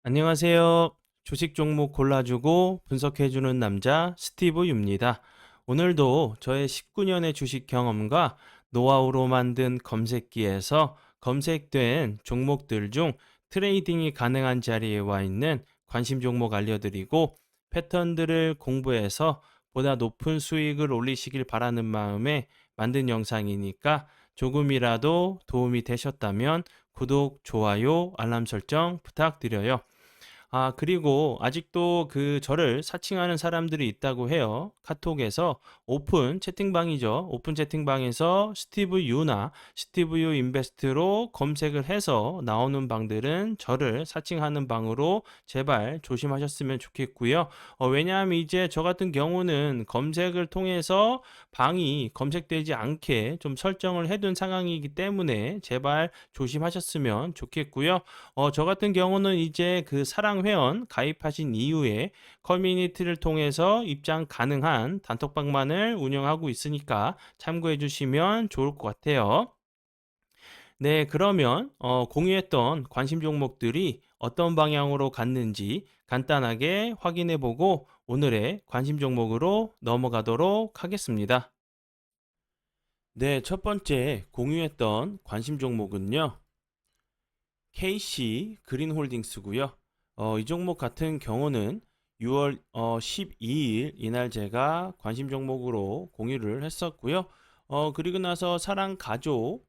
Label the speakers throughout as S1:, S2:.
S1: 안녕하세요. 주식 종목 골라주고 분석해주는 남자 스티브 유입니다. 오늘도 저의 19년의 주식 경험과 노하우로 만든 검색기에서 검색된 종목들 중 트레이딩이 가능한 자리에 와 있는 관심 종목 알려드리고 패턴들을 공부해서 보다 높은 수익을 올리시길 바라는 마음에 만든 영상이니까 조금이라도 도움이 되셨다면 구독, 좋아요, 알람 설정 부탁드려요. 그리고 아직도 저를 사칭하는 사람들이 있다고 해요. 카톡에서 오픈 채팅방이죠. 오픈 채팅방에서 스티브 유나 스티브 유 인베스트로 검색을 해서 나오는 방들은 저를 사칭하는 방으로 제발 조심하셨으면 좋겠고요. 왜냐하면 이제 저 같은 경우는 검색을 통해서 방이 검색되지 않게 좀 설정을 해둔 상황이기 때문에 제발 조심하셨으면 좋겠고요. 저 같은 경우는 이제 사랑 회원 가입하신 이후에 커뮤니티를 통해서 입장 가능한 단톡방만을 운영하고 있으니까 참고해 주시면 좋을 것 같아요. 네, 그러면 공유했던 관심 종목들이 어떤 방향으로 갔는지 간단하게 확인해 보고 오늘의 관심 종목으로 넘어가도록 하겠습니다. 네, 첫 번째 공유했던 관심 종목은요. KC 그린홀딩스고요. 이 종목 같은 경우는 6월 12일 이날 제가 관심 종목으로 공유를 했었고요. 그리고 나서 사랑 가족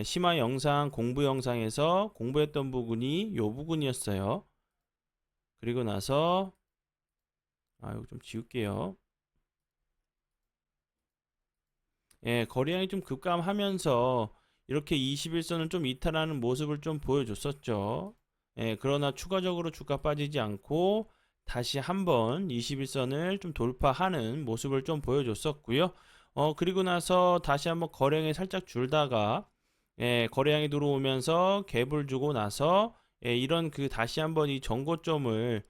S1: 심화 영상 공부 영상에서 공부했던 부분이 이 부분이었어요. 그리고 나서 이거 좀 지울게요. 거래량이 좀 급감하면서 이렇게 21선을 좀 이탈하는 모습을 좀 보여줬었죠. 그러나 추가적으로 주가 빠지지 않고 다시 한번 21선을 좀 돌파하는 모습을 좀 보여줬었고요. 그리고 나서 다시 한번 거래량이 살짝 줄다가 거래량이 들어오면서 갭을 주고 나서 이런 다시 한번 이 정고점을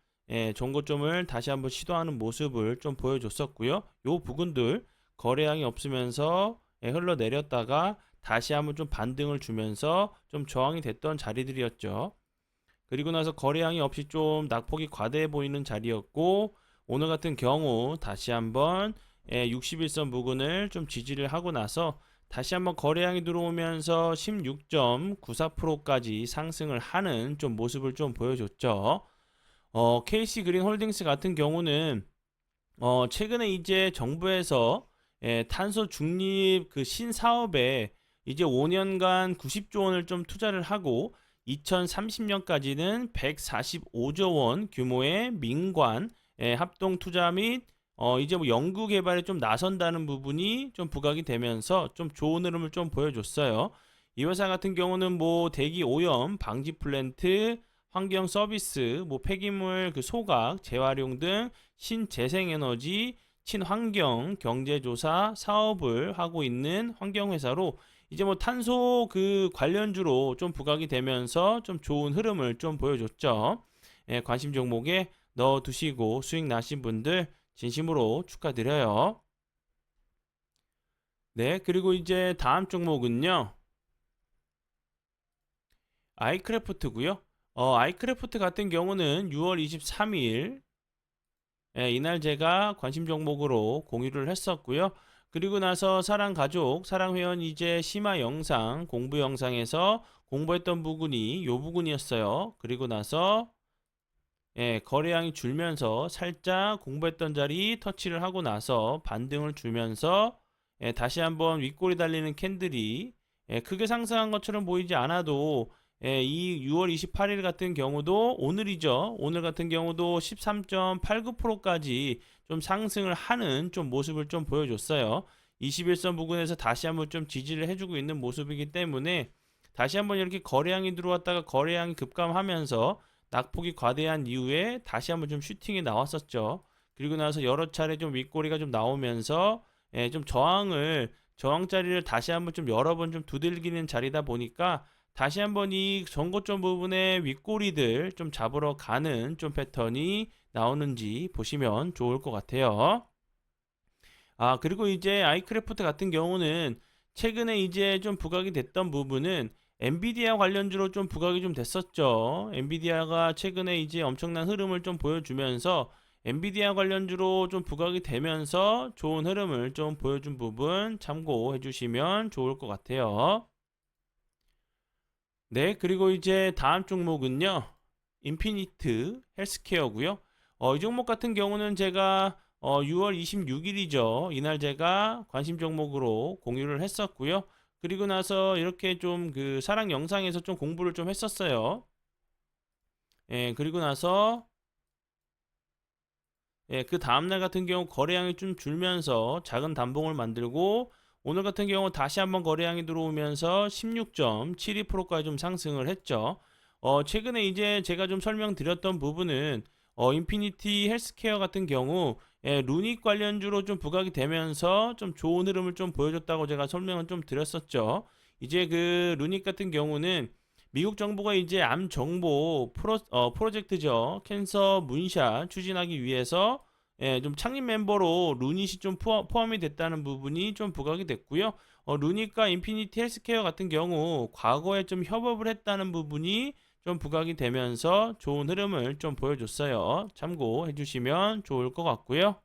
S1: 다시 한번 시도하는 모습을 좀 보여줬었고요. 요 부분들 거래량이 없으면서 흘러내렸다가 다시 한번 좀 반등을 주면서 좀 저항이 됐던 자리들이었죠. 그리고 나서 거래량이 없이 좀 낙폭이 과대해 보이는 자리였고 오늘 같은 경우 다시 한번 61선 부근을 좀 지지를 하고 나서 다시 한번 거래량이 들어오면서 16.94%까지 상승을 하는 좀 모습을 좀 보여줬죠. KC 그린 홀딩스 같은 경우는 최근에 이제 정부에서 탄소 중립 신사업에 이제 5년간 90조 원을 좀 투자를 하고 2030년까지는 145조 원 규모의 민관 합동 투자 및 이제 뭐 연구 개발에 좀 나선다는 부분이 좀 부각이 되면서 좀 좋은 흐름을 좀 보여줬어요. 이 회사 같은 경우는 뭐 대기 오염 방지 플랜트, 환경 서비스, 뭐 폐기물 소각, 재활용 등 신재생에너지, 친환경 경제조사 사업을 하고 있는 환경회사로 이제 뭐 탄소 관련주로 좀 부각이 되면서 좀 좋은 흐름을 좀 보여줬죠. 관심 종목에 넣어 두시고 수익 나신 분들 진심으로 축하드려요. 네, 그리고 이제 다음 종목은요. 아이크래프트고요. 아이크래프트 같은 경우는 6월 23일 이날 제가 관심 종목으로 공유를 했었고요. 그리고 나서 사랑 가족, 사랑 회원 이제 심화 영상, 공부 영상에서 공부했던 부분이 요 부분이었어요. 그리고 나서 거래량이 줄면서 살짝 공부했던 자리 터치를 하고 나서 반등을 주면서 다시 한번 윗골이 달리는 캔들이 크게 상승한 것처럼 보이지 않아도 이 6월 28일 같은 경우도 오늘이죠. 오늘 같은 경우도 13.89%까지 좀 상승을 하는 좀 모습을 좀 보여줬어요. 21선 부근에서 다시 한번 좀 지지를 해주고 있는 모습이기 때문에 다시 한번 이렇게 거래량이 들어왔다가 거래량이 급감하면서 낙폭이 과대한 이후에 다시 한번 좀 슈팅이 나왔었죠. 그리고 나서 여러 차례 좀 윗꼬리가 좀 나오면서 좀 저항 자리를 다시 한번 좀 여러 번 좀 두들기는 자리다 보니까 다시 한번 이 전고점 부분의 윗꼬리들 좀 잡으러 가는 좀 패턴이 나오는지 보시면 좋을 것 같아요. 그리고 이제 아이크래프트 같은 경우는 최근에 이제 좀 부각이 됐던 부분은 엔비디아 관련주로 좀 부각이 좀 됐었죠. 엔비디아가 최근에 이제 엄청난 흐름을 좀 보여주면서 엔비디아 관련주로 좀 부각이 되면서 좋은 흐름을 좀 보여준 부분 참고해 주시면 좋을 것 같아요. 네, 그리고 이제 다음 종목은요. 인피니트 헬스케어고요. 이 종목 같은 경우는 제가 6월 26일이죠. 이날 제가 관심 종목으로 공유를 했었고요. 그리고 나서 이렇게 좀 그 사랑 영상에서 좀 공부를 좀 했었어요. 예, 그리고 나서 예, 그 다음날 같은 경우 거래량이 좀 줄면서 작은 단봉을 만들고 오늘 같은 경우 다시 한번 거래량이 들어오면서 16.72%까지 좀 상승을 했죠. 최근에 이제 제가 좀 설명드렸던 부분은 인피니티 헬스케어 같은 경우 예, 루닉 관련주로 좀 부각이 되면서 좀 좋은 흐름을 좀 보여줬다고 제가 설명을 좀 드렸었죠. 이제 그 루닉 같은 경우는 미국 정부가 이제 암 정보 프로젝트죠. 캔서 문샷 추진하기 위해서 예, 좀 창립 멤버로 루닛이 좀 포함이 됐다는 부분이 좀 부각이 됐고요. 루닛과 인피니티 헬스케어 같은 경우 과거에 좀 협업을 했다는 부분이 좀 부각이 되면서 좋은 흐름을 좀 보여줬어요. 참고해 주시면 좋을 것 같고요.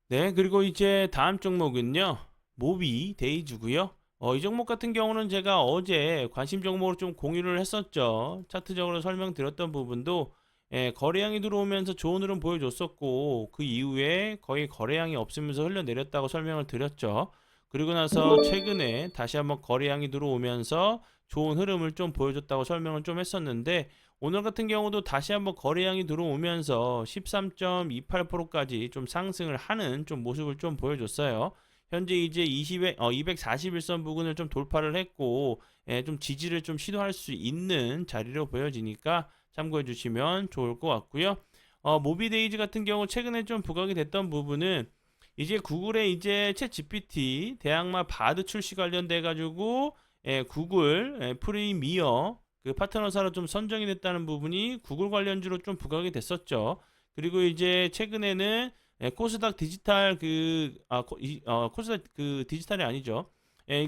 S1: 네, 그리고 이제 다음 종목은요. 모비 데이즈고요. 이 종목 같은 경우는 제가 어제 관심 종목으로 좀 공유를 했었죠. 차트적으로 설명드렸던 부분도 예, 거래량이 들어오면서 좋은 흐름 보여줬었고 그 이후에 거의 거래량이 없으면서 흘러내렸다고 설명을 드렸죠. 그리고 나서 최근에 다시 한번 거래량이 들어오면서 좋은 흐름을 좀 보여줬다고 설명을 좀 했었는데 오늘 같은 경우도 다시 한번 거래량이 들어오면서 13.28%까지 좀 상승을 하는 좀 모습을 좀 보여줬어요. 현재 이제 241선 부근을 좀 돌파를 했고 예, 좀 지지를 좀 시도할 수 있는 자리로 보여지니까 참고해 주시면 좋을 것 같고요. 모비데이즈 같은 경우 최근에 좀 부각이 됐던 부분은 이제 구글의 이제 챗 GPT 대항마 바드 출시 관련돼 가지고 예, 구글 프리미어 그 파트너사로 좀 선정이 됐다는 부분이 구글 관련주로 좀 부각이 됐었죠. 그리고 이제 최근에는 코스닥 디지털 코스닥 그 디지털이 아니죠.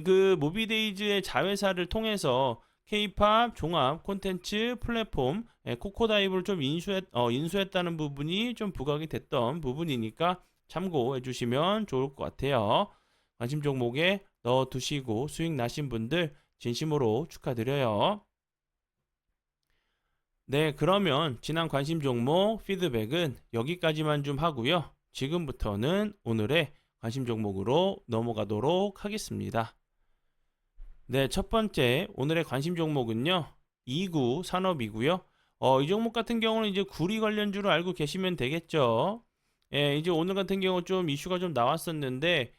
S1: 그 모비데이즈의 자회사를 통해서 K-팝 종합 콘텐츠 플랫폼 코코다이브를 좀 인수했다는 부분이 좀 부각이 됐던 부분이니까 참고해 주시면 좋을 것 같아요. 관심 종목에 넣어 두시고 수익 나신 분들 진심으로 축하드려요. 네, 그러면 지난 관심 종목 피드백은 여기까지만 좀 하고요. 지금부터는 오늘의 관심 종목으로 넘어가도록 하겠습니다. 네, 첫 번째 오늘의 관심 종목은요. 2구 산업이고요. 이 종목 같은 경우는 이제 구리 관련주로 알고 계시면 되겠죠. 예, 이제 오늘 같은 경우 좀 이슈가 좀 나왔었는데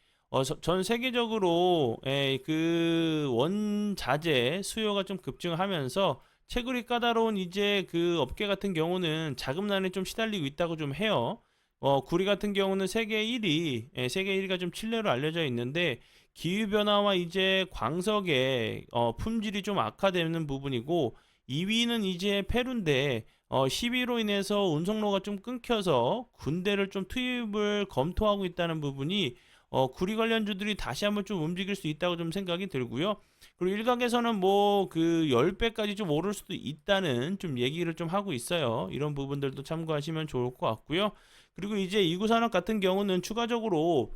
S1: 전 세계적으로 그 원자재 수요가 좀 급증하면서 채굴이 까다로운 이제 그 업계 같은 경우는 자금난에 좀 시달리고 있다고 좀 해요. 구리 같은 경우는 세계 1위, 세계 1위가 좀 칠레로 알려져 있는데 기후 변화와 이제 광석의 품질이 좀 악화되는 부분이고 2위는 이제 페루인데 시위로 인해서 운송로가 좀 끊겨서 군대를 좀 투입을 검토하고 있다는 부분이 구리 관련주들이 다시 한번 좀 움직일 수 있다고 좀 생각이 들고요. 그리고 일각에서는 뭐 그 10배까지 좀 오를 수도 있다는 좀 얘기를 좀 하고 있어요. 이런 부분들도 참고하시면 좋을 것 같고요. 그리고 이제 이구산업 같은 경우는 추가적으로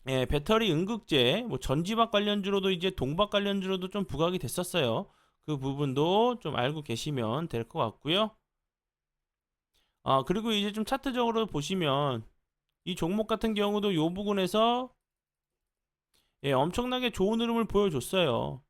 S1: 배터리 응급제, 뭐 전지박 관련주로도 이제 동박 관련주로도 좀 부각이 됐었어요. 그 부분도 좀 알고 계시면 될 것 같고요. 그리고 이제 좀 차트적으로 보시면 이 종목 같은 경우도 이 부분에서 엄청나게 좋은 흐름을 보여줬어요.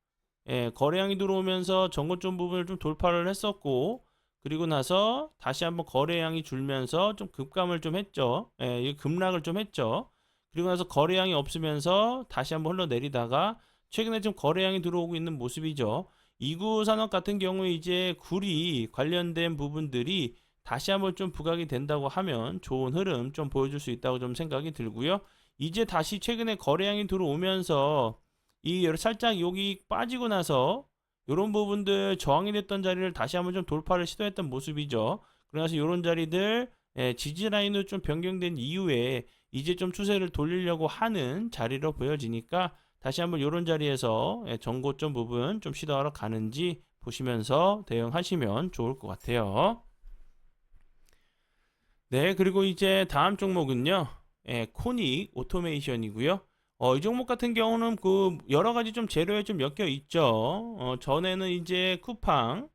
S1: 거래량이 들어오면서 전고점 부분을 좀 돌파를 했었고 그리고 나서 다시 한번 거래량이 줄면서 좀 급감을 좀 했죠. 급락을 좀 했죠. 그리고 나서 거래량이 없으면서 다시 한번 흘러내리다가 최근에 좀 거래량이 들어오고 있는 모습이죠. 이구 산업 같은 경우에 이제 구리 관련된 부분들이 다시 한번 좀 부각이 된다고 하면 좋은 흐름 좀 보여줄 수 있다고 좀 생각이 들고요. 이제 다시 최근에 거래량이 들어오면서 이 살짝 여기 빠지고 나서 이런 부분들 저항이 됐던 자리를 다시 한번 좀 돌파를 시도했던 모습이죠. 그래서 이런 자리들 지지 라인으로 좀 변경된 이후에 이제 좀 추세를 돌리려고 하는 자리로 보여지니까 다시 한번 이런 자리에서 전고점 부분 좀 시도하러 가는지 보시면서 대응하시면 좋을 것 같아요. 네, 그리고 이제 다음 종목은요. 코닉 오토메이션이고요. 이 종목 같은 경우는 그 여러 가지 좀 재료에 좀 엮여 있죠. 전에는 이제 쿠팡,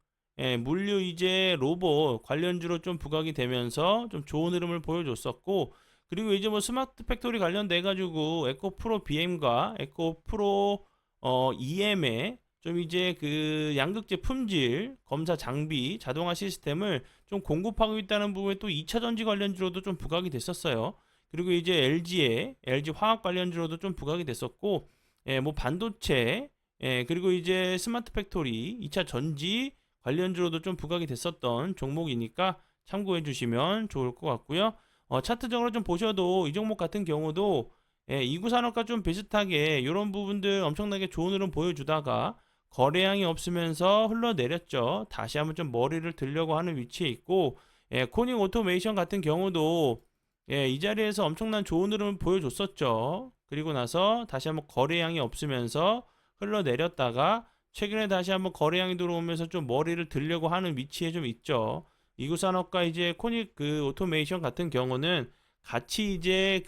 S1: 물류 이제 로봇 관련주로 좀 부각이 되면서 좀 좋은 흐름을 보여줬었고, 그리고 이제 뭐 스마트 팩토리 관련돼 가지고 에코 프로 BM과 에코 프로 EM의 좀 이제 그 양극재 품질 검사 장비 자동화 시스템을 좀 공급하고 있다는 부분에 또 2차 전지 관련주로도 좀 부각이 됐었어요. 그리고 이제 LG 화학 관련주로도 좀 부각이 됐었고, 뭐 반도체, 그리고 이제 스마트 팩토리, 2차 전지 관련주로도 좀 부각이 됐었던 종목이니까 참고해 주시면 좋을 것 같고요. 차트적으로 좀 보셔도 이 종목 같은 경우도 이구산업과 좀 비슷하게 이런 부분들 엄청나게 좋은 흐름 보여주다가 거래량이 없으면서 흘러내렸죠. 다시 한번 좀 머리를 들려고 하는 위치에 있고, 코닉 오토메이션 같은 경우도 이 자리에서 엄청난 좋은 흐름을 보여줬었죠. 그리고 나서 다시 한번 거래량이 없으면서 흘러내렸다가 최근에 다시 한번 거래량이 들어오면서 좀 머리를 들려고 하는 위치에 좀 있죠. 이구산업과 이제 코닉 그 오토메이션 같은 경우는 같이 이제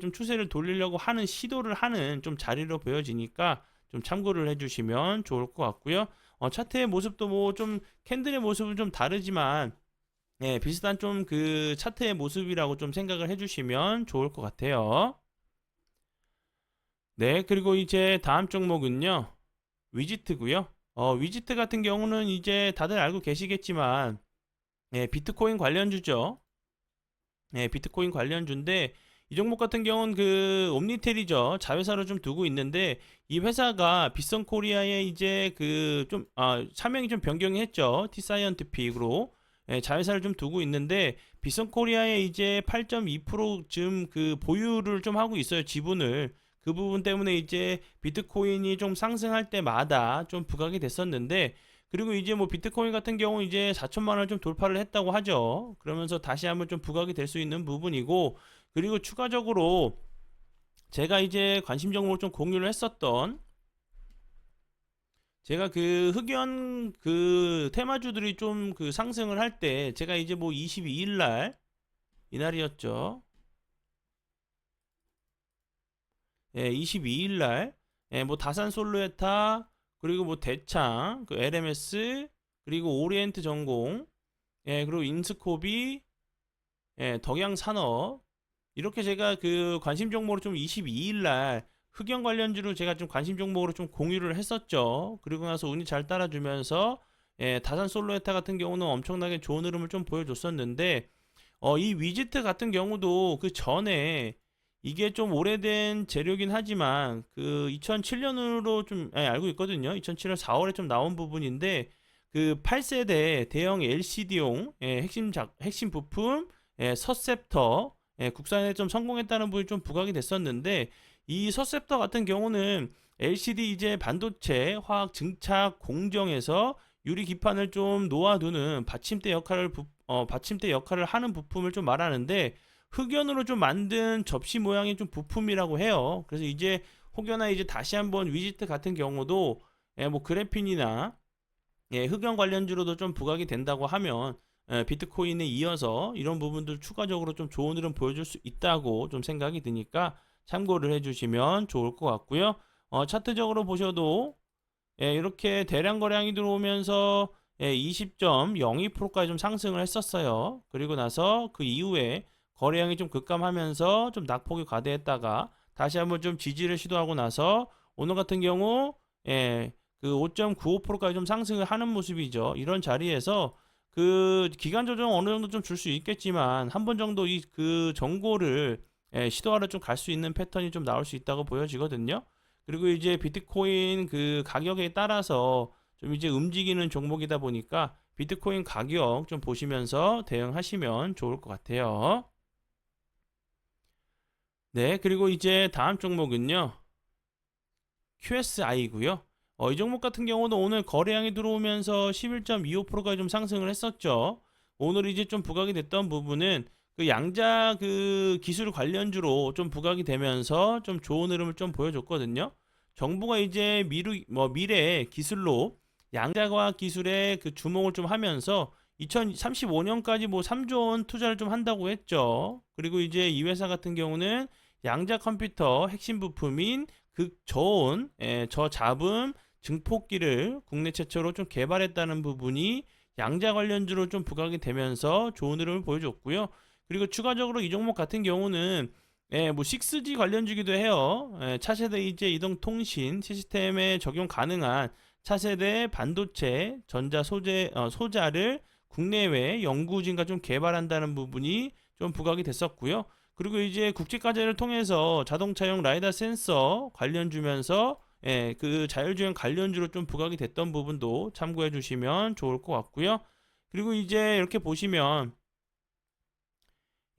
S1: 좀 추세를 돌리려고 하는 시도를 하는 좀 자리로 보여지니까 좀 참고를 해주시면 좋을 것 같고요. 차트의 모습도 뭐 좀 캔들의 모습은 좀 다르지만 비슷한 좀 그 차트의 모습이라고 좀 생각을 해주시면 좋을 것 같아요. 네, 그리고 이제 다음 종목은요, 위지트고요. 위지트 같은 경우는 이제 다들 알고 계시겠지만, 비트코인 관련주죠. 비트코인 관련주인데 이 종목 같은 경우는 그 옴니텔이죠. 자회사로 좀 두고 있는데 이 회사가 빗선 코리아에 이제 그 좀 사명이 좀 변경이 했죠. T사이언티픽으로 자회사를 좀 두고 있는데 빗선 코리아에 이제 8.2%쯤 그 보유를 좀 하고 있어요. 지분을. 그 부분 때문에 이제 비트코인이 좀 상승할 때마다 좀 부각이 됐었는데 그리고 이제 뭐 비트코인 같은 경우 이제 4천만 원을 좀 돌파를 했다고 하죠. 그러면서 다시 한번 좀 부각이 될 수 있는 부분이고 그리고 추가적으로 제가 이제 관심 종목을 좀 공유를 했었던 제가 그 흑연 그 테마주들이 좀 그 상승을 할 때 제가 이제 뭐 22일 날 이날이었죠. 22일 날 뭐 다산 솔루에타 그리고 뭐 대창 그 LMS 그리고 오리엔트 전공 그리고 인스코비 덕양산업 이렇게 제가 그 관심 종목으로 좀 22일 날 흑연 관련주로 제가 좀 관심 종목으로 좀 공유를 했었죠. 그리고 나서 운이 잘 따라주면서 다산 솔로에타 같은 경우는 엄청나게 좋은 흐름을 좀 보여줬었는데 이 위지트 같은 경우도 그 전에 이게 좀 오래된 재료긴 하지만 그 2007년으로 좀 알고 있거든요. 2007년 4월에 좀 나온 부분인데 그 8세대 대형 LCD용 핵심 부품 서셉터 국산에 좀 성공했다는 부분이 좀 부각이 됐었는데 이 서셉터 같은 경우는 LCD 이제 반도체 화학 증착 공정에서 유리 기판을 좀 놓아두는 받침대 역할을 하는 부품을 좀 말하는데 흑연으로 좀 만든 접시 모양의 좀 부품이라고 해요. 그래서 이제 혹여나 이제 다시 한번 위지트 같은 경우도 뭐 그래핀이나 흑연 관련주로도 좀 부각이 된다고 하면 비트코인에 이어서 이런 부분들 추가적으로 좀 좋은 흐름 보여줄 수 있다고 좀 생각이 드니까 참고를 해주시면 좋을 것 같고요. 차트적으로 보셔도 이렇게 대량 거래량이 들어오면서 20.02%까지 좀 상승을 했었어요. 그리고 나서 그 이후에 거래량이 좀 급감하면서 좀 낙폭이 과대했다가 다시 한번 좀 지지를 시도하고 나서 오늘 같은 경우 그 5.95%까지 좀 상승을 하는 모습이죠. 이런 자리에서 그 기간 조정 어느 정도 좀 줄 수 있겠지만 한 번 정도 이 그 정고를 시도하러 좀 갈 수 있는 패턴이 좀 나올 수 있다고 보여지거든요. 그리고 이제 비트코인 그 가격에 따라서 좀 이제 움직이는 종목이다 보니까 비트코인 가격 좀 보시면서 대응하시면 좋을 것 같아요. 네, 그리고 이제 다음 종목은요. QSI고요. 이 종목 같은 경우는 오늘 거래량이 들어오면서 11.25%까지 좀 상승을 했었죠. 오늘 이제 좀 부각이 됐던 부분은 그 양자 그 기술 관련주로 좀 부각이 되면서 좀 좋은 흐름을 좀 보여줬거든요. 정부가 이제 미래 기술로 양자과학 기술에 그 주목을 좀 하면서 2035년까지 뭐 3조 원 투자를 좀 한다고 했죠. 그리고 이제 이 회사 같은 경우는 양자 컴퓨터 핵심 부품인 극저온, 저잡음 증폭기를 국내 최초로 좀 개발했다는 부분이 양자 관련주로 좀 부각이 되면서 좋은 흐름을 보여줬고요. 그리고 추가적으로 이 종목 같은 경우는 뭐 6G 관련주기도 해요. 차세대 이제 이동통신 시스템에 적용 가능한 차세대 반도체 전자 소자를 국내외 연구진과 좀 개발한다는 부분이 좀 부각이 됐었고요. 그리고 이제 국제과제를 통해서 자동차용 라이다 센서 관련 주면서 그 자율주행 관련주로 좀 부각이 됐던 부분도 참고해 주시면 좋을 것 같고요. 그리고 이제 이렇게 보시면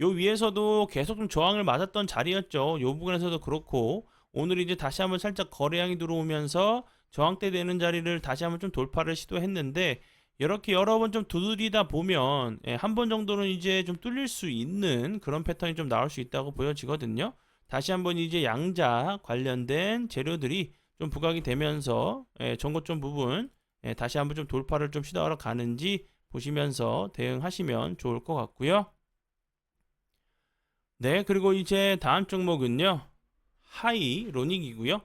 S1: 요 위에서도 계속 좀 저항을 맞았던 자리였죠. 요 부분에서도 그렇고 오늘 이제 다시 한번 살짝 거래량이 들어오면서 저항대 되는 자리를 다시 한번 좀 돌파를 시도했는데 이렇게 여러 번 좀 두드리다 보면 한 번 정도는 이제 좀 뚫릴 수 있는 그런 패턴이 좀 나올 수 있다고 보여지거든요. 다시 한번 이제 양자 관련된 재료들이 좀 부각이 되면서 전고점 부분 다시 한번 좀 돌파를 좀 시도하러 가는지 보시면서 대응하시면 좋을 것 같고요. 네, 그리고 이제 다음 종목은요. 하이로닉이고요.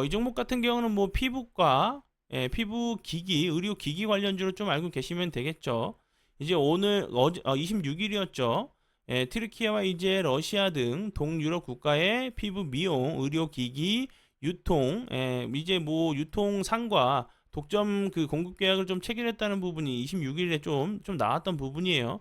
S1: 이 종목 같은 경우는 뭐 피부과, 피부 기기, 의료 기기 관련주로 좀 알고 계시면 되겠죠. 이제 오늘 26일이었죠. 트르키예와 이제 러시아 등 동유럽 국가의 피부 미용, 의료 기기 유통, 이제 뭐 유통상과 독점 그 공급 계약을 좀 체결했다는 부분이 26일에 좀 나왔던 부분이에요.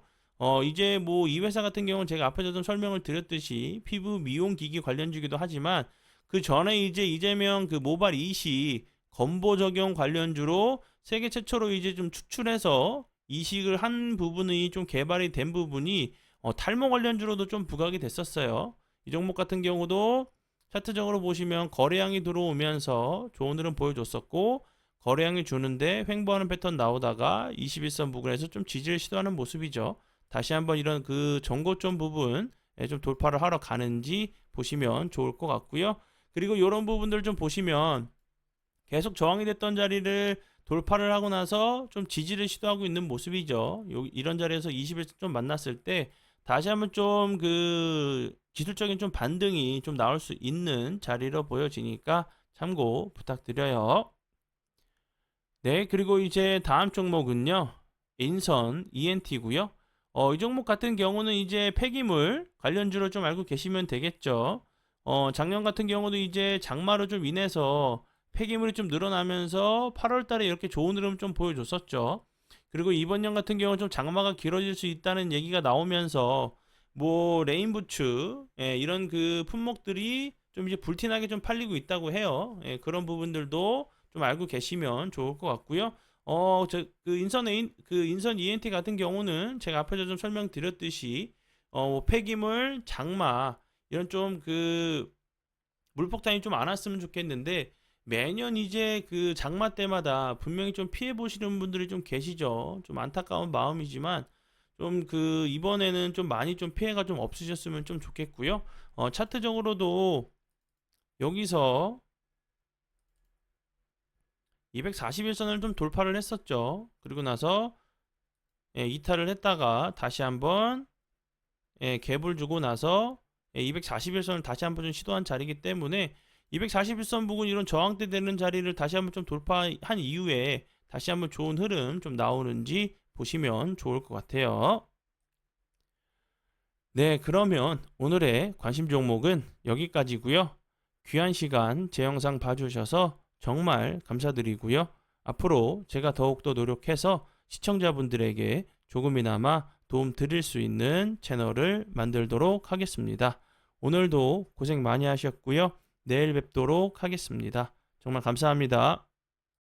S1: 이제 뭐 이 회사 같은 경우는 제가 앞에서 좀 설명을 드렸듯이 피부 미용 기기 관련주기도 하지만 그 전에 이제 이재명 그 모발 이식 건보 적용 관련주로 세계 최초로 이제 좀 추출해서 이식을 한 부분이 좀 개발이 된 부분이 탈모 관련주로도 좀 부각이 됐었어요. 이 종목 같은 경우도 차트적으로 보시면 거래량이 들어오면서 좋은 흐름 보여줬었고 거래량이 주는데 횡보하는 패턴 나오다가 21선 부근에서 좀 지지를 시도하는 모습이죠. 다시 한번 이런 그 전고점 부분 좀 돌파를 하러 가는지 보시면 좋을 것 같고요. 그리고 이런 부분들 좀 보시면 계속 저항이 됐던 자리를 돌파를 하고 나서 좀 지지를 시도하고 있는 모습이죠. 이런 자리에서 20일 좀 만났을 때 다시 한번 좀 그 기술적인 좀 반등이 좀 나올 수 있는 자리로 보여지니까 참고 부탁드려요. 네, 그리고 이제 다음 종목은요. 인선 ENT고요. 이 종목 같은 경우는 이제 폐기물 관련주로 좀 알고 계시면 되겠죠. 작년 같은 경우도 이제 장마로 좀 인해서 폐기물이 좀 늘어나면서 8월 달에 이렇게 좋은 흐름 좀 보여줬었죠. 그리고 이번 년 같은 경우는 좀 장마가 길어질 수 있다는 얘기가 나오면서 뭐 레인부츠 이런 그 품목들이 좀 이제 불티나게 좀 팔리고 있다고 해요. 그런 부분들도 좀 알고 계시면 좋을 것 같고요. 인선 ENT 같은 경우는 제가 앞에서 좀 설명드렸듯이 뭐 폐기물, 장마 이런 좀 그 물폭탄이 좀 안 왔으면 좋겠는데 매년 이제 그 장마 때마다 분명히 좀 피해 보시는 분들이 좀 계시죠. 좀 안타까운 마음이지만 좀 그 이번에는 좀 많이 좀 피해가 좀 없으셨으면 좀 좋겠고요. 차트적으로도 여기서 241선을 좀 돌파를 했었죠. 그리고 나서 이탈을 했다가 다시 한번 갭을 주고 나서 241선을 다시 한번 좀 시도한 자리이기 때문에 241선 부근 이런 저항대 되는 자리를 다시 한번 좀 돌파한 이후에 다시 한번 좋은 흐름 좀 나오는지 보시면 좋을 것 같아요. 네, 그러면 오늘의 관심 종목은 여기까지고요. 귀한 시간 제 영상 봐주셔서 정말 감사드리고요. 앞으로 제가 더욱더 노력해서 시청자분들에게 조금이나마 도움 드릴 수 있는 채널을 만들도록 하겠습니다. 오늘도 고생 많이 하셨고요. 내일 뵙도록 하겠습니다. 정말 감사합니다.